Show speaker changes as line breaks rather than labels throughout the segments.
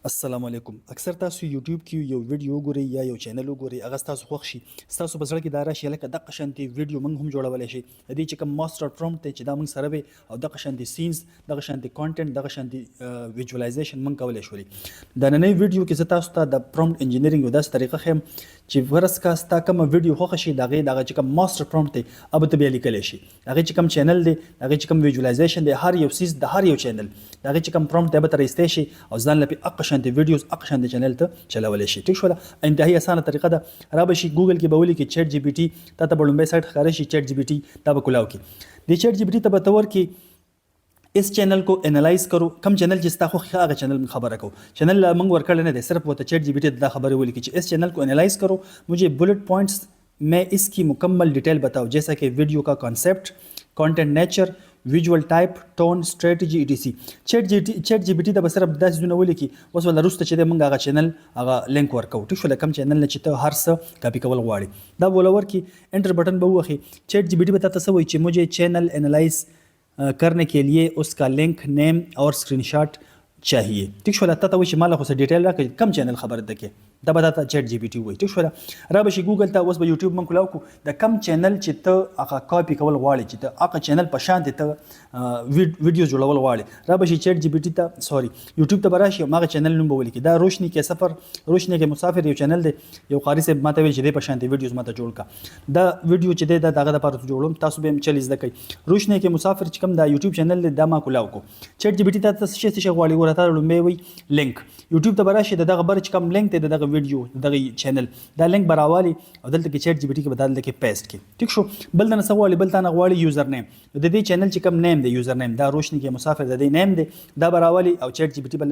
السلام علیکم. اکثر تاسو یوټیوب کې یو ویډیو ګورئ یا یو چینل وګورئ، هغه ستاسو خوښ شي، ستاسو په زړه کې دا راشي لکه دغه شانتې ویډیو موږ هم جوړولی شي. د دې چې کوم ماسټر پرومپټ دی چې دا موږ سره وي او دغه شانتې سینز، دغه شانتې کانټینټ، دغه شانتې ویجوالایزیشن موږ کولی شولي. د نننۍ ویډیو کې زه تاسو ته د پرومپټ انجینرینګ یو داسې طریقه ښیم چې فرض کا ستا کومه ویډیو خوښه شي، د هغې دغه چې کوم ماسټر پرومپټ دی هغه ته بیا لیکلی شي. د هغې چې کوم چینل دی، د هغې چې کوم ویجوالایزیشن دی، هر یو سیز د هر یو چینل د هغې چې کوم پرومپټ دی به ته رایستی شي او ځان له پې هغه شانتې ویډیوز هغه شانتې چینل ته چلولی شي. ټیک شوله. انتهایی اسانه طریقه ده. را به شي ګوګل کې به ولیکي چیټ جی پی ټي، تا ته به لومبی سایټ ښکاره شي چیټ جی پی ټي، دا به کولاو کړي. د چیټ جی پی ټي ته به ته ورکړي اس چینل کو انالائز کرو، کم چینل چې ستا خوښ هغه چینل موږ خبره کوو. چینل موږ ورکړی نه دی، صرف ورته چیٹ جی پی ټي ته دا خبرې ولیکي چې اس چینل کو انالائز کرو، مجھے بلٹ پوائنٹس میں اس کی مکمل ڈیٹیل بتاؤ، جیسا کہ ویڈیو کا کانسیپٹ، کانٹینٹ نیچر، ویژول ټایپ، ټون، سټریټجي ای ټي سي. چیټ جی پی ټي ته به صرف داسې ځونه ولیکي. اوس ول وروسته چې دی موږ هغه چینل هغه لینک ورکوو. ټیک شوله. کم چینل نه چې ته هر څه کاپي کول غواړې دا به وله ورکړي، انټر بټن به ووهي. چیټ جی پی ټي به تا ته څه وایي چې مجھے چینل انالائز کرنے کے لیے اس کا لنک، نیم اور اسکرین شاٹ چاہیے. ٹھیک شوله. تا ته وایي چې ما له خو څه ډیټیل راکړي، کم چینل خبره ده کې دا به تا ته چیټ جی پی ټي وایي. ټیک شوله. را به شي ګوګل ته، اوس به یوټیوب موږ کولاو کړو. د کم چینل چې ته هغه کاپي کول غواړې، چې ته هغه چینل په شانتې ته ویډیو جوړول غواړې، را به شي چیټ جی پی ټي ته یوټیوب ته به راشي او هغه چینل نوم به ولیکي. دا روشنی کې سفر، روشنی کې مسافر یو چینل دی. یو قاري صاحب ما ته ویل چې دی په شانتې ویډیوز ما ته جوړ کړه. دا ویډیو چې دی دا د هغه دپاره جوړوم، تاسو به هم چل زده کوئ. روشنی کې مسافر چې کوم دا یوټیوب چینل دی دا ما کولاو کړو. چیټ جی پی ټي ته څه شی غواړي، ګوره تا لومبی وایي لینک. یوټیوب ته به راشي، د دغه بر چې کوم لینک دی د دغه ویډیو د دغه چینل دا لینک به راوالي او دلته کې چیټ جی پی ټي کې به دلته کې پیسټ کړي. ټیک شو. بل نه څه غواړي، بل تا نه غواړي یوزر نیم. د دې چینل چې کوم نیم دی، یوزر نیم، دا روشنی کې مسافر د دې نیم دی، دا به راوالي او چیټ جی پی ټي به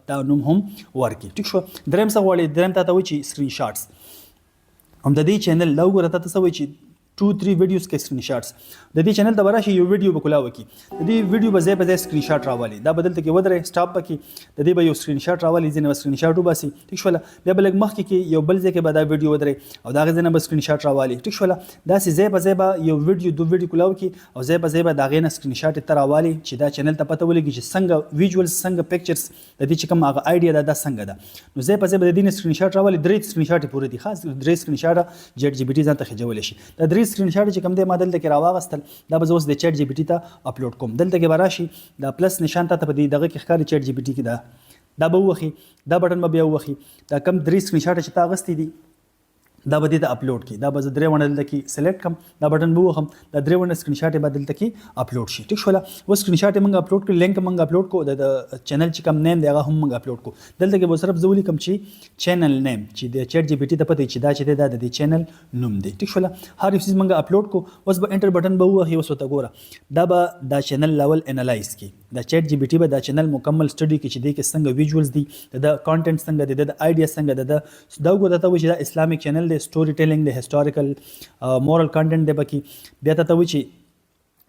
دا نوم هم ورکړي. ټیک شو. دریم څه غواړي، دریم تا ته وایي چې سکرین شاټس. هم د دې چینل لا وګوره، تا ته څه وایي چې 2-3 ویډیوز کې سکرین شاټس. د دې چینل ته به راشي، یو ویډیو به کولاو کړي. د دې ویډیو به ځای په ځای سکرین شاټ راوالي. دا به دلته کې ودرې سټاپ به کړي، د دې به یو سکرین شاټ راوالي، ځینې به سکرین شاټ وباسي. ټیک شوله. بیا به لږ مخکې کې یو بل ځای کې به دا ویډیو ودرې او د هغې ځای نه به سکرین شاټ راوالي. ټیک شوله. داسې ځای په ځای به یو ویډیو دو ویډیو کولاو کړي او ځای په ځای به د هغې نه سکرین شاټ یې ته راوالي چې دا چینل ته پته ولګي چې څنګه ویژوالز، څنګه پکچرز، د دې چې کوم هغه آیډیا ده دا څنګه ده. نو ځای په ځای به د دې نه سکرین شاټ راوالي. 3 سکرین شاټ یې پوره دي، خاص 3 سکرین شاټه چیټ جی پی ټي ځان ته خېجولی شي. دا 3 سکرین شاټ چې کوم دی ما دلته کې راواغستل، دا به زه اوس د چیټ جی پی ټي ته اپلوډ کوم. دلته کې به راشي، دا پلس نشان ته په دې دغه کې ښکاري چیټ جی پی ټي کې دا به ووهي، دا بټن به بیا ووهي. دا کم 3 سکرین شاټ چې تا اغوستي دي دا به دې ته اپلوډ کړي. دا به زه درې ونه دلته کې سلیکټ کړم، دا بټن به ووهم، دا درې ونه سکرین شاټ یې به دلته کې اپلوډ شي. ټیک شوله. اوس سکرین شاټ یې موږ اپلوډ کړو، لینک موږ اپلوډ کړو، د چینل چې کوم نیم دی هغه هم موږ اپلوډ کړو. دلته کې به صرف زه ولیکم چې چینل نیم، چې د چیټ جی پی ټي ته پته چې دا چې دی دا د دې چینل نوم دی. ټیک شوله. هر یو څیز موږ اپلوډ کړو. اوس به انټر بټن به ووهي. اوس ورته ګوره، دا به دا چینل لیول انالایز کړي. دا چیټ جی پی ټي به دا چینل مکمل سټډي کړي چې دی کې څنګه ویژوالز دي، د کانټینټ څنګه دی، د آیډیا څنګه ده. دا وګوره ته وایي چې دا اسلامیک چینل دی، سټوري ټیلینګ دی، هسټوریکل مورل کانټینټ دی پکې. بیا ته وایي چې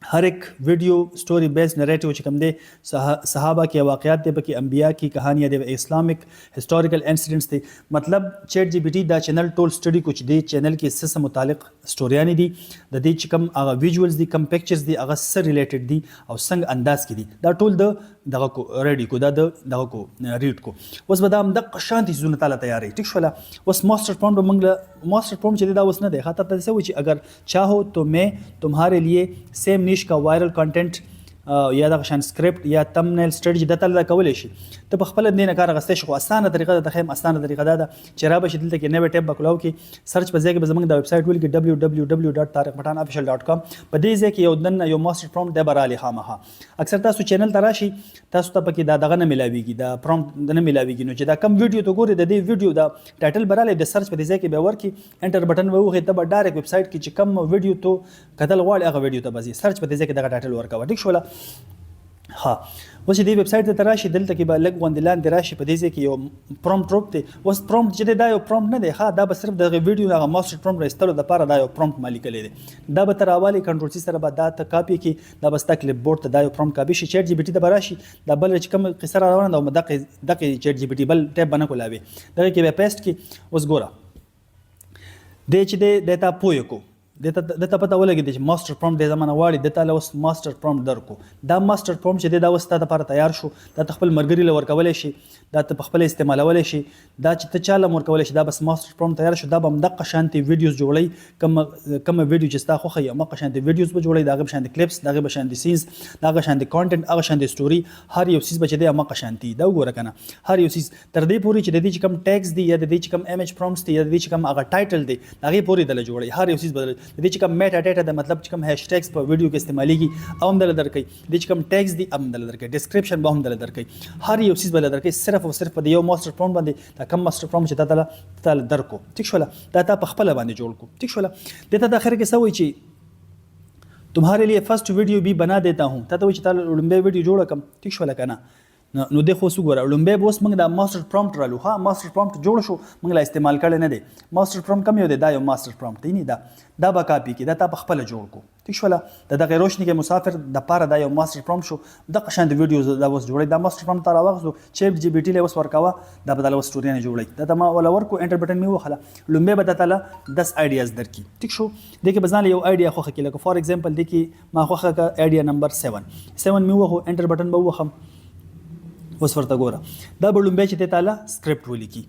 हर एक video story based narrative چې کوم دی، صحابه کې واقعات دی پکې، انبیا کې کہانیاں دی، اسلامک هسټوریکل انسیډنټس دی. مطلب چیټ جی پی ټي دا چینل ټول سټډي کو چې دی چینل کې څه متعلق سټوریانې دي، د دې چې کوم هغه ویژوالز دي، کم پکچرز دي، هغه سره ریلیټډ دي او څنګه انداز کې دي، دا ټول د دغه کو ریډي کو، دا د دغه کو ریډ کو. اوس به دا هم دغه شانتي زونه تعالی تیاری. ټیک شوله. اوس ماسټر پرومپټ موږ ماسټر پرومپټ چې دا اوس نه دی، خاطر ته څه وایي چې اگر چاہو تو میں تمہارے لیے سیم نیش کا وائرل کنټینټ یا دغه شان سکرپټ یا تمنیل سټریټجي دا تعالی کولی شي. ته په خپل دې نه کار اخیستی شي، خو اسانه طریقه ده. ته ښیم اسانه طریقه دا ده چې را به شي دلته کې نوی ټیب به کولاو کې سرچ په ځای کې به زموږ د ویب سایټ ولیکي www.tariqpathanofficial.com. په دې ځای کې یو دننه یو ماسټر پرومپټ دی به رالي خامخا. اکثر تاسو چینل ته راشي، تاسو ته پکې دا دغه نه میلاویږي، دا پرومپټ نه میلاویږي. نو چې دا کم ویډیو ته ګورئ، د دې ویډیو دا ټایټل به رالی، د سرچ په دې ځای کې به ورکړي، انټر بټن به ووهئ، ته به ډایرکټ ویب سایټ کې چې کوم ویډیو ته کتل غواړئ هغه ویډیو ته به ځي. سرچ په دې ځای کې دغه ټایټل ورکوه. ټیک شوله. ها اوس دې ویب سایټ ته راشي، دلته کې به لږ غوندې لاندې راشي، په دې ځای کې یو پرومپټ روپ دی. اوس پرومپټ چې دی دا یو پرومپټ نه دی، ها دا به صرف دغه ویډیو هغه ماسټر پرومپټ راایستلو دپاره دا یو پرومپټ ما لیکلی دی. دا به ته راوالي کنټرول سی سره به دا ته کاپي کړي، دا به ستا کلیپ بورډ ته دا یو پرومپټ کاپي شي. چیټ جی پی ټي ته به راشي، دا بل چې کوم قصه را روانه ده دغه چیټ جی پی ټي بل ټیب به نه کولاوي، دغه کې به پیسټ کړي. اوس ګوره دی چې دی تا پوه کو دته پته ولګېده چې ماسټر پرومپټ د زمانه واړي دته له اوس ماسټر پرومپټ درکو. دا ماسټر پرومپټ چې دا اوس تا لپاره تیار شو، دا خپل مرګري له ورکولای شي، دا ته خپل استعمالولای شي، دا چې ته چاله ورکولای شي. دا بس ماسټر پرومپټ تیار شو، دا به دغه شانتي ویډیوز جوړي، کوم ویډیو چې ستا خوښه یا مقه شانتي ویډیوز به جوړي، دغه شانتي کلیپس، دغه شانتي سینز، دغه شانتي کانټنټ، هغه شانتي ستوري، هر یو چیز به چې د مقه شانتي دا وګوره کنه. هر یو چیز تر دې پوري چې د دې چې کوم ټیکس دی یا د دې چې کوم ایمیج پرومپټس دی یا د دې چې کوم هغه ټایټل دی هغه پوري دل جوړي. هر یو چیز بدل د دې چې کوم میټا ډاټا د مطلب چې کوم هاشټیګز په ویډیو کې استعماليږي او هم دل درکې، د چې کوم ټیکس دی هم دل درکې، ډسکرپشن به هم دل درکې، هر یو چیز بل درکې. صرف او صرف د یو ماسټر پرومپټ باندې دا کوم ماسټر پرومپټ چې تا درکو ٹھیک شول، دا تا په خپل باندې جوړ کو ٹھیک شول. دته د اخر کې سوي چې تمہارے لیے فرسٹ ویڈیو بھی بنا دیتا ہوں، ته چې تا لومبه ویډیو جوړ کم ٹھیک شول کنه. نو د خو سګوره لومبه بوس موږ د ماسټر پرومپټ رالو، ها ماسټر پرومپټ جوړ شو، موږ لا استعمال کړل نه دی. ماسټر پرومپټ کم یو دی، دا یو ماسټر پرومپټ دی نه، دا به کاپی کی، دا تا په خپل جوړ کو ٹھیک شول. دغه روشنی کې مسافر د پاره دا یو ماسټر پرومپټ شو، د قشاند ویډیوز دا اوس جوړي. دا ماسټر پرومپټ تر واغسو چیټ جی پی ټی له اوس ورکاوه، دا بدل اوس سټوري نه جوړي. دا ما ولا ورکو انټر بټن می وخله لومبه به تعالی 10 آیډیاز درکې ٹھیک شو. دغه بزانه یو آیډیا خوخه کې لکه فار ایگزامپل دغه ما خوخه کا آیډیا نمبر 7 می وخو انټر بټن به وخم. اوس ورته ګوره دا به لومبه چې تعالی سکرپټ ولیکي.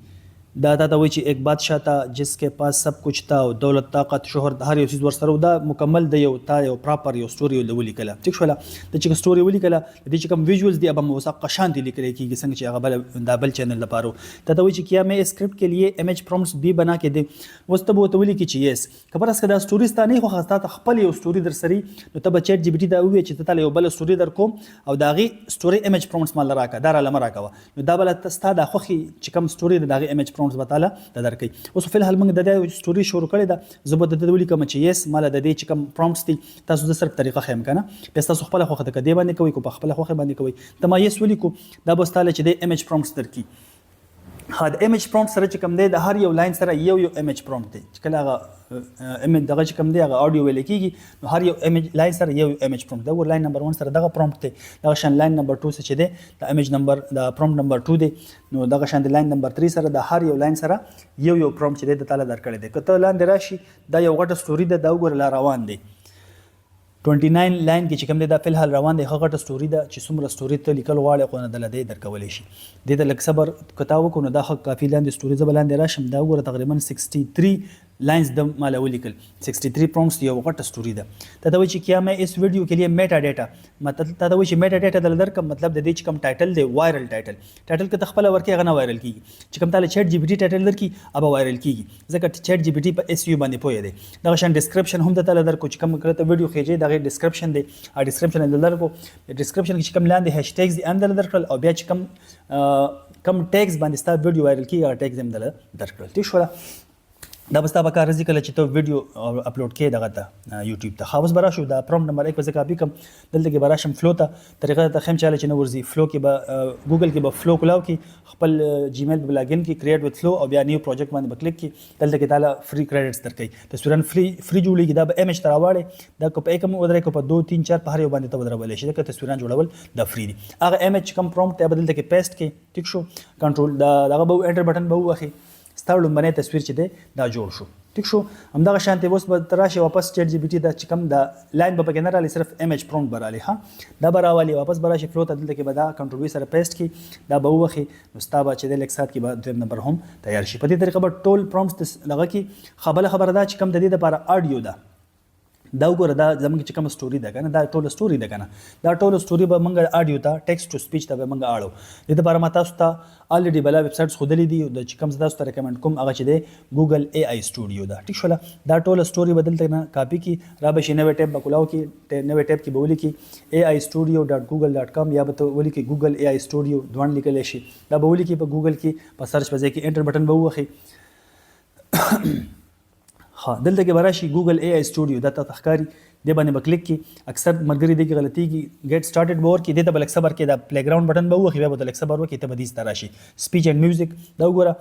دا وایي چې ایک بادشاہ تا جس کے پاس سب کچھ تا دولت طاقت شهرت هر یو چیز ورسره، دا مکمل د یو پراپر یو سټوري ولیکله ٹھیک شول. د چې سټوري ولیکله د چې کوم ویژوالز دی اب هم وسه قشانتی لیکل کیږي څنګه چې هغه بل دا بل چینل لپاره. دا وایي چې کیا میں اسکرپٹ کے لیے امیج پرومپٹس بھی بنا کے دے. اوس ته به ولیکي چې یس خبر اس کدا سټوري ستانه خو خاصه خپل یو سټوري در سری، نو ته به چیټ جی پی ټی دا وایي چې ته یو بل سټوري در کوم او داغي سټوري امیج پرومپټس مال راکا دار لمر راکا، نو دا بل تستا د خوخي چې کوم سټوري داغي امیج پرومپټس بتاله درکې. اوس په الحال موږ د دې سټوري شروع کړې ده، زه به د دې ولیکم چې یس مال د دې چې کوم پرومپټس دي تاسو د صرف طریقه خیم کنه، بس تاسو خپل خوخه د کدی باندې کوي کو په خپل خوخه باندې کوي. ته ما یس ولیکو دا به ستاله چې د امیج پرومپټس درکې. ها د امیج پرومپټ سره چې کوم دی د هر یو لاین سره یو امیج پرومپټ دی چې کله هغه امیج دغه چې کوم دی هغه اډیو ویل کېږي، نو هر یو امیج لاین سره یو امیج پرومپټ دی. ور لاین نمبر 1 سره دغه پرومپټ دی، دغه شان لاین نمبر 2 چې دی د امیج نمبر د پرومپټ نمبر 2 دی، نو دغه شان د لاین نمبر 3 سره د هر یو لاین سره یو پرومپټ چې دی د تعالی درکړی دی. کته لاندې راشي دا یو غټه سټوري ده، دا وګوره لا روان دی 29 لاین کې چې کوم دی دا په الحال روان دی. هغه غټه سټوري ده چې څومره سټوري ته لیکل غواړي خو نه دلته درکولې شي. د لک صبر کتاو کو نو دا کافي لاندې سټوري زبلاندې راشم، دا وګوره تقریبا 63 लाइंस दम माला वलिकल 63 प्रॉम्प्ट्स यो वगट स्टोरी दा तदा वची क्या मैं इस वीडियो के लिए मेटा डाटा मतलब तदा वची मेटा डाटा दलदर का मतलब द देच कम टाइटल दे वायरल टाइटल के तखपला वर्के गना वायरल की चिकम ताले चैट जीपीटी टाइटल दर की अब वायरल की जका चैट जीपीटी पर एसयू बांधे पोये दे दगशन डिस्क्रिप्शन हम दता दर कुछ कम करते वीडियो खेजे दगे डिस्क्रिप्शन दे आ डिस्क्रिप्शन दलदर को डिस्क्रिप्शन की चिकम लांदे हैशटैग्स दे अंदर दर कल और ब्याच कम टैग्स बांधे स्टा वीडियो वायरल की और टैग्स हम दल दर कल ठीक होला دا بستا به کار ذکر چې ته ویډیو اپلوډ کې دغه ته یوټیوب ته خاص برا شو دا پرومپټ نمبر 1 په ځکه کم دلته کې براشم فلو ته طریقه ته خیم چاله چې نو ورزي فلو کې به ګوګل کې به فلو کلاو کې خپل جیمیل بلاګین کې کریټ وذ فلو او بیا نیو پروجیکټ باندې بکلیک کې دلته کې تعالی فری کریډټس درکې تصویرن فری جوړیږي دا به ایمیج تراواړي دا کو په کوم ودرې کو په 2 3 4 په هر یو باندې ته ودرول شي دا تصویران جوړول دا فری دي هغه ایمیج کم پرومپټ ته بدل کې پیسټ کې ټیک شو کنټرول دا هغه به انټر بٹن به واخی ستاسو لمبنه تصویر چې دی دا جوړ شو ٹھیک شو همدغه شانتي اوس به تراشه واپس چیټ جی پی ټی دا چې کوم دا لاین به پکې نه رالی صرف امیج پرومپټ برالی ها دا براوالي واپس براشه فلو ته دلته کې به دا کنټرول سره پیسټ کی دا به وخی نو ستابه چې د لیک سات کې به دویم نمبر هم تیار شي په دې طریقه به ټول پرومپټس لغه کې خبره دا چې کوم د دې لپاره اډیو ده دا وګوره دا زموږ چې کوم سټوري ده کنه دا ټول سټوري ده کنه دا ټول سټوري به موږ اډیو ته ټیکسټ ټو سپیچ ته به موږ اړو د دې لپاره ما تاسو ته الریډي بلا ویب سایټس خودلې دي د چې کوم تاسو ته ریکمند کوم هغه چې دی ګوګل اي اي سټوډیو دا ټیک شولا دا ټول سټوري بدلته نه کاپی کی را به شنو ټیب بکولاو کی نو ټیب کی بولی کی aistudio.google.com یا به ولی کی ګوګل اي اي سټوډیو دوان لیکل شي دا بولی کی په ګوګل کې په سرچ پځې کې انټر بٹن به وخی ها دلته کې براشي ګوګل اي اي سټوډیو دا تخکاری دی باندې بکلیک کی اکثر مرګري دی کې غلطي کی ګیټ سٹارټډ بور کې د بل صبر کې دا پلی ګراوند بٹن به وخی به د صبر وکي ته بدیس تراشي سپیچ اند میوزیک دا وګوره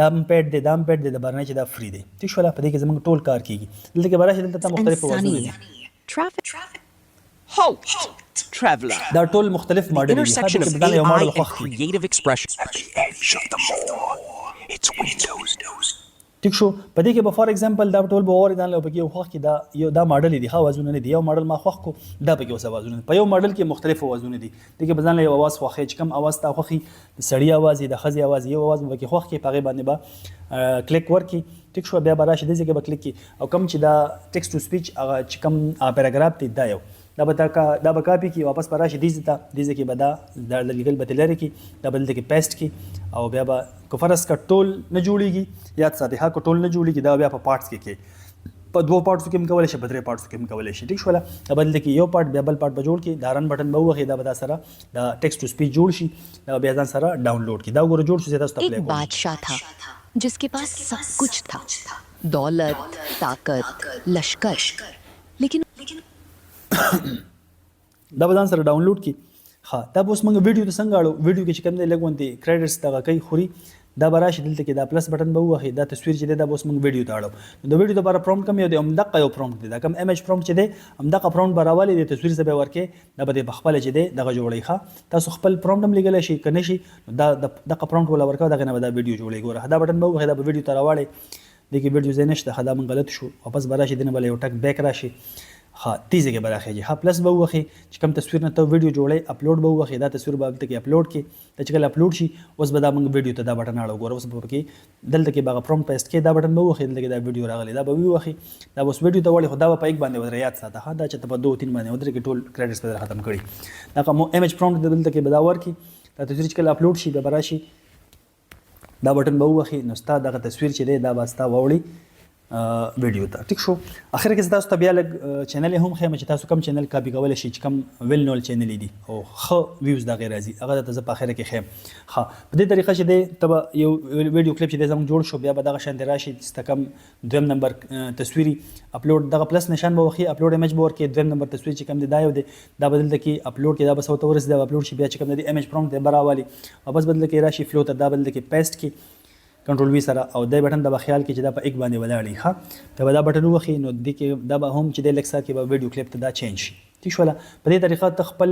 دا پیډ دی دام پیډ دی د برنه چې دا فری دی ٹھیک شو لا په دې کې زموږ ټول کار کیږي دلته کې براشي دلته مختلف وازونه دي
Traveler.
دا ټول مختلف ماډل دي
Intersection of
دا یو
AI
ماډل
and
خوښ
creative expression.
Shut the door. It's Windows.
ټیک شو. په دې کې به فار ایگزامپل دا ټول به اورېدل او پکې یو خوښ کې دا ماډل دی ښه اوازونه نه دي، یو ماډل ما خوښ کو دا پکې اوس اوازونه په یو ماډل کې مختلف اوازونه دي. دې کې به ځان له یو اواز خوښ چې کوم اواز تا خوښي د سړی اواز د ښځې اواز یو اواز به کې خوښ کې په هغې باندې به کلیک ورکړي. ټیک شو. بیا به راشي دې ځای کې به کلیک کړي او کوم چې دا ټیکسټ ټو سپیچ هغه چې کوم پیراګراف دی دا یو دا به کاپي کی واپس پر راشي دې کې به دا لیکل به لري کی دا بدل کې پیسټ کی او بیا به کفرس کا ټول نه جوړیږي یاد ساتي ها کو ټول نه جوړیږي دا بیا په پارټس کې په دوه پارټس کې هم کولای شي په درې پارټس کې هم کولای شي. ټیک شو. بدل کې یو پارټ بیا بل پارټ به جوړ کی دا رن بٹن به وخی دا به سره دا ټیکسټ ټو سپیچ جوړ شي دا بیا ځان سره ډاونلوډ کی دا وګوره جوړ شي تاسو ته پلی کوم.
एक बादशाह था जिसके पास सब कुछ था, दौलत, ताकत, लश्कर, लेकिन
دا به ځان سره ډاونلوډ کی. ها دا به اوس موږ ویډیو ته څنګه اړو ویډیو کې چې کوم دی لګونتي کریډټس دغه کوي خوري دا به راشي دلته کې دا پلس بٹن به ووهي دا تصویر چې دی دا به اوس موږ ویډیو ته اړو. د ویډیو لپاره پرومپټ کوم یو دی همدغه یو پرومپټ دی دا کوم امیج پرومپټ چې دی همدغه پرومپټ به راولي د تصویر څخه به ورکې دا به د خپل چې دی دغه جوړی ښه تاسو خپل پرومپټ هم لیکلی شي که نه شي دا دغه پرومپټ ولا ورکوه دغه نه به دا ویډیو جوړی. ګوره دا بټن به ووهي دا به ویډیو ته راوړی دې کې ویډیو ځای نشته ښه دا موږ غلط شو واپس به راشي دې نه به یو ټک بیک راشي ها تیزه کې براخیږي ها پلس به وخی چې کوم تصویر نه ته ویډیو جوړې اپلوډ به وخی دا تصویر به ته کې اپلوډ کې ته چې کله اپلوډ شي اوس به دا موږ ویډیو ته دا بٹن اړو ګوره اوس به کې دلته کې باغ پرومپټ پیسټ کې دا بٹن به وخی دلته کې دا ویډیو راغلی دا به وخی دا اوس ویډیو ته وړي خدا په یک باندې ودر یاد ساته ها دا چې ته په 2-3 باندې ودر کې ټول کریډټس په ختم کړي دا کوم امیج پرومپټ دلته کې بداور کې دا تصویر چې کله اپلوډ شي به براشي دا بٹن به وخی نو ستا دغه تصویر چې دی دا به ستا وړي ویډیو ته. ټیک شو. اخر کې تاسو ته بیا لګ چینل هم خیم چې تاسو کوم چینل کاپی کول شي چې کوم ویل نول چینل دي او خو ویوز دا غیر راځي هغه ته په اخر کې خیم ها په دې طریقه چې دی تبه یو ویډیو کلیپ چې زموږ جوړ شو بیا به دغه شان راشي چې کم دویم نمبر تصویري اپلوډ دغه پلس نشان به وخی اپلوډ ایمیج به ورکې دویم نمبر تصویر چې کوم دی دا یو دی دا بدل کې اپلوډ کې دا به سوته ورس دا اپلوډ شي بیا چې کوم دی ایمیج پرومپټ دی براوالي واپس بدل کې راشي فلو ته دا بدل کې پیسټ کې کنټرول وی سره او د بٹن د خیال کې چې دا په یک باندې ولاړی ښه دا دا بٹن وخی نو د کې دا به هم چې د لکسات کې به ویډیو کلیپ ته دا چینج شي. ٹھیک شو. په دې طریقه ته خپل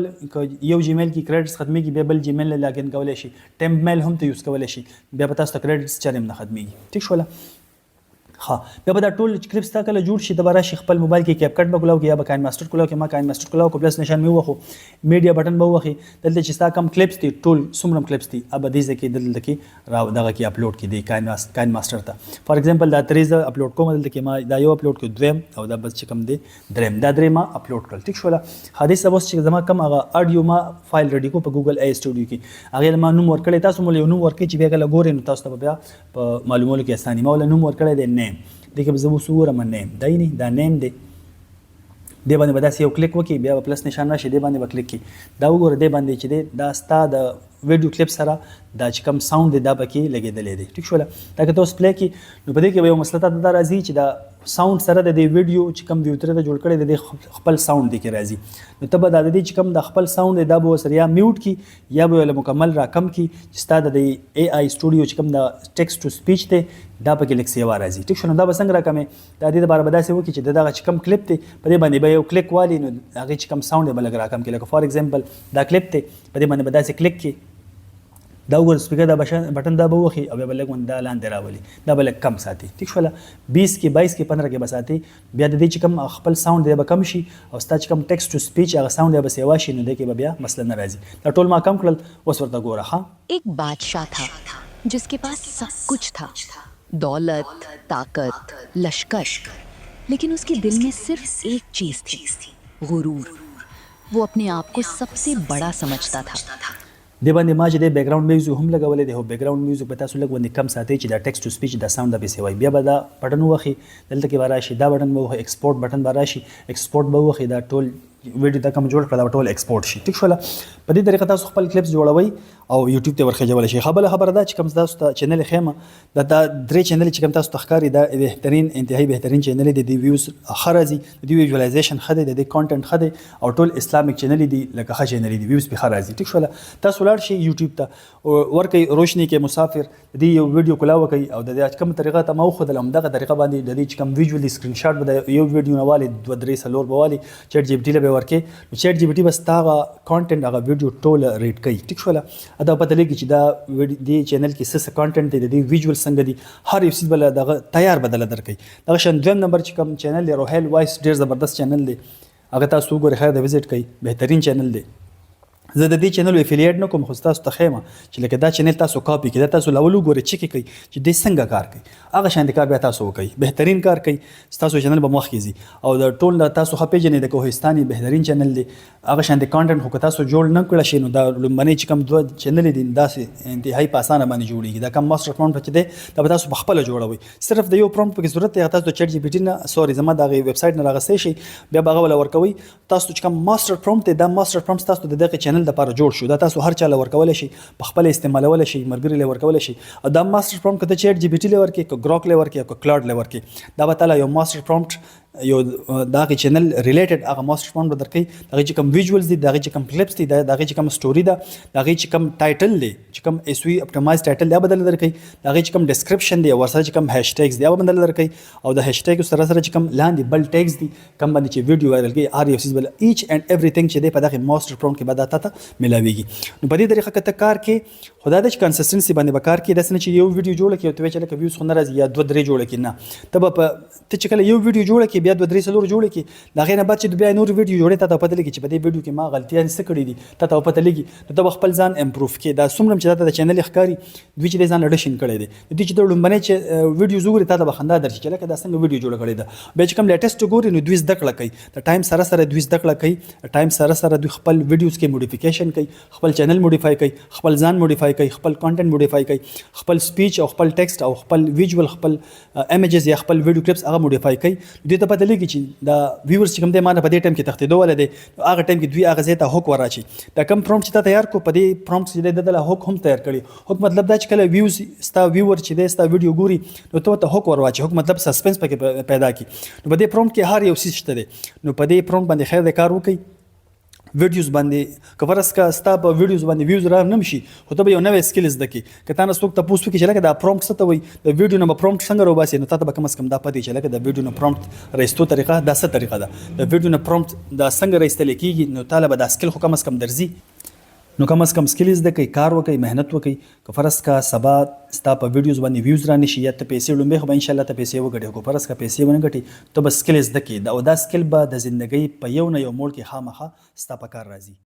یو جیمیل کې کریډټس ختمي کې به بل جیمیل لاګین کولای شي ټیمپ میل هم ته یوز کولای شي بیا به تاسو ته کریډټس چرېم نه ختمي. ٹھیک شو. ها بیا به دا ټول کلیپس تا کله جوړ شي د بارا شي خپل موبایل کې کیپ کټ بکلاو کې یا به کاین ماستر کلاو کې ما کاین ماستر کلاو کو پلس نشان مې وخو میډیا بٹن به وخی دلته چې تا کم کلیپس دي ټول سمرم کلیپس دي اب دې ځکه دلته کې راو دغه کې اپلوډ کې دي کاین ماستر ته فار ایگزامپل دا تریزه اپلوډ کوم دلته کې ما دا یو اپلوډ کو دویم او دا بس چې کم دي دریم دا درې ما اپلوډ کړل. ټیک شو. حدیث اوس چې زما کم هغه اډیو ما فایل ریډي کو په ګوګل ای سټوډیو کې هغه ما نوم ورکړی تاسو مول یو نوم ورکړي چې بیا کله ګورئ نو تاسو ته بیا په معلومولو کې اساني ما ول نوم ورکړی دی نیم دغه به زمو صور من نیم دای نه دا نیم دی دی باندې بداسي یو کلیک وکي بیا پلس نشان راشي دی باندې وکلیک کی دا وګوره دی باندې چې دی دا ستا د ویډیو کلیپ سره دا چې کوم ساوند دی دا پکې لګیدلې دی. ټیک شو. دا که تاسو پلی کی نو په دې کې یو مسله دا راځي چې دا ساوند سره د دې ویډیو چې کوم ویو تر جوړ کړي د خپل ساوند دی کې راځي نو ته به دا د دې چې کوم د خپل ساوند دا به سره یا میوټ کی یا به مکمل را کم کی چې ستا د ای آی سټوډیو چې کوم د ټیکسټ ټو سپیچ دی دا پکې لیک سیوا راځي. ټیک شو. دا به څنګه راکمه دا دې لپاره بداسي وکي چې دغه چې کوم کلیپ دی په دې باندې به یو کلیک والی نو هغه چې کوم ساوند به لګ راکم کې لکه فار ایگزامپل دا کلیپ دی په دې باندې بداسي کلیک کی دا وګور سپیکر دا بٹن دا به وخی او به لګون دا لاندې راولي دا به کم ساتي. ٹھیک شو. 20 کې 22 کې 15 کې بساتي بیا د دې چې کوم خپل ساوند دی به کم شي او ستا چې کوم ټیکسټ ټو سپیچ هغه ساوند به سیوا شي نو د کې بیا مسله نه راځي. دا ټول ما کم کړل اوس ورته ګوره ها.
एक बादशाह था जिसके पास सब कुछ था, दौलत, ताकत, लश्कर, लेकिन उसके दिल में सिर्फ एक चीज थी, गुरूर. वो अपने आप को सबसे बड़ा समझता था.
د باندې ما چې د بیک گراوند میوزیک هم لګولې دی هو بیک گراوند میوزیک په تاسو لګ باندې کم ساتي چې دا ټیکسټ ټو سپیچ دا ساوند به سیوای بیا به دا بٹن وخی دلته کې راشي دا بٹن به ایکسپورټ بٹن به راشي ایکسپورټ به وخی دا ټول ویډیو دا کوم جوړ کړل ټول ایکسپورټ شي. ټیک شو. په دې طریقه تاسو خپل کلیپس جوړوي او یوټیوب ته ورخېجول شي. خبره دا چې کوم تاسو ته چینل خیمه دا درې چینل چې کوم تاسو ته ښکاری دا بهترین انتهایی بهترین چینل دی د ویوز خرازي د ویژوالایزیشن خده د کانټنټ خده او ټول اسلامیک چینل دی لکه ښه چینل دی ویوز په خرازي. ټیک شو. تاسو لاړ شي یوټیوب ته ورکه روشنی کې مسافر دی یو ویډیو کولاو کوي او د کوم طریقه ته مو خدل هم دغه طریقه باندې د دې چې کوم ویژوالي سکرین شاټ به یو ویډیو نواله 2 3 سلور بوالی چټ جی پی ټی له ورکې نو چیټ جی پی ټي بس تا هغه کانټینټ هغه ویډیو ټول ریډ کوي ټیک شوله دا پته لګي چې دا دې چینل کې څه کانټینټ دی د دې ویجوال څنګه دي هر یو څیز بل دغه تیار بدله درکوي دغه شان دویم نمبر چې کوم چینل دی روهیل وایس ډېر زبردست چینل دی هغه تاسو وګورئ خیر د وزټ کوي بهترین چینل دی زه د دې چینل افیلیټ نه کوم خو تاسو ته ښیم چې لکه دا چینل تاسو کاپي کړئ دا تاسو لاول وګورئ چیک کوي چې دې څنګه کار کوي هغه شان کار بیا تاسو وکړئ بهترین کار کوي تاسو چینل به مخ کیږي او د ټول تاسو خپې جنې د کوهستاني بهترین چینل دی هغه شان کانټینټ خو تاسو جوړ نه کړئ شي نو دا لمنې چې کوم دوه چینل دي داسې انتهایی په اسانه باندې جوړیږي دا کوم ماستر پرومپټ چې دی دا به تاسو په خپل جوړوي صرف د یو پرومپټ په ضرورت دی تاسو د چیټ جی پی ټي نه سوري زما د ویب سټ نه راغستې شي بیا به غو ورکوي تاسو چې کوم ماستر پرومپټ دا ماستر پرومپټ تاسو د دغه چینل لپاره جوړ شو دا تاسو هر چا لور کول شي په خپل استعمالول شي مرګري لور کول شي او دا ماستر پرومپټ کته چیټ جی پی ټي لور کې ګروک لور کې او کلاود لور کې دا به تعالی یو ماستر پرومپټ یو دغه چینل ریلیټډ هغه ماستر پرومپټ درکې دغه چې کوم ویجوالز دي دغه چې کوم کلیپس دي دغه چې کوم سټوري ده دغه چې کوم ټایټل دی چې کوم اس وی اپټمایز ټایټل دی بدل درکې دغه چې کوم ډسکرپشن دی ورسره چې کوم هاشټیګز دی بدل درکې او د هاشټیګ سره سره چې کوم لاندې بل ټیګز دي کوم باندې چې ویډیو وایرل کی ار یو سیز بل ایچ اند ایوریثینګ چې دی په دغه ماستر پرومپټ کې بعد ته ملاويږي نو په دې طریقه کته کار کې خدای د کنسستنسي باندې وکړ کې د سن چې یو ویډیو جوړ کې او ته چې لکه ویوز خو ناراضي یا 2-3 جوړ کې نه ته په ته چې کله یو ویډیو جوړ کې بیا 2-3 سلور جوړ کې دا غینه بعد چې بیا نور ویډیو جوړې ته پته لګي چې په دې ویډیو کې ما غلطیاں څه کړې دي ته پته لګي نو ته خپل ځان امپروف کې دا څومره چې د چینل ښکاری دوی چې ځان اډیشن کړی دی دوی چې د لومبنه چې ویډیو زوګري ته بخندا درشي چې لکه دا څنګه ویډیو جوړ کړی دا به چې کوم لیټیسټ ګوري نو دوی زده کړه کوي د ټایم سره سره دوی زده کړه کوي ټایم سره سره دوی خپل ویډیوز کې موډیفیکیشن کوي خپل چینل موډیفای کوي خپل ځان موډیفای کوي خپل کانټینټ موډیفای کوي خپل سپیچ او خپل ټیکسټ او خپل ویجوال خپل امیجز یا خپل ویډیو کلیپس هغه موډیفای کوي دوی ته پته لګي چې دا ویورز چې کوم د مانه په دې ټایم کې تختیدو ولې دی هغه ټایم کې دوی هغه ځای ته هوک وراشي دا کم پرومپټ چې تا تیار کو په دې پرومپټ چې د هوک هم تیار کړي هوک مطلب دا چې کله ویوز ستا ویور چې د ستا ویډیو ګوري نو ته هوک ورواچي هوک مطلب سسپنس پکې پیدا کی نو په دې پرومپټ کې هر یو څه شته دی نو په دې پرومپټ باندې خیر د کار وکړي ویډیوز باندې کورس کا ستا په ویډیوز باندې ویوز را نمشي خو ته یو نوې سکلز دکی کته نه څوک ته پوښتنه کوي چې لکه دا پرومپټ څه ته وي د ویډیو نه پرومپټ څنګه روباسي نو ته به کم از کم دا پدې چې لکه د ویډیو نه پرومپټ رئیستو طریقه دا څه طریقه ده د ویډیو نه پرومپټ دا څنګه رئیستل کیږي نو طالب دا سکل خو کم از کم درځي نو کم از کم سکلز د کوي کار وکي مهنت وکي که فرض کا سبا ستا په ویډیوز باندې ویوز را نشي یا ته پیسې لومبه خو ان شاء الله ته پیسې وګټې کو فرض کا پیسې ونه ګټي ته بس سکلز د کوي دا سکل به د ژوندۍ په یو نه یو موړ کې خامخه ستا په کار راځي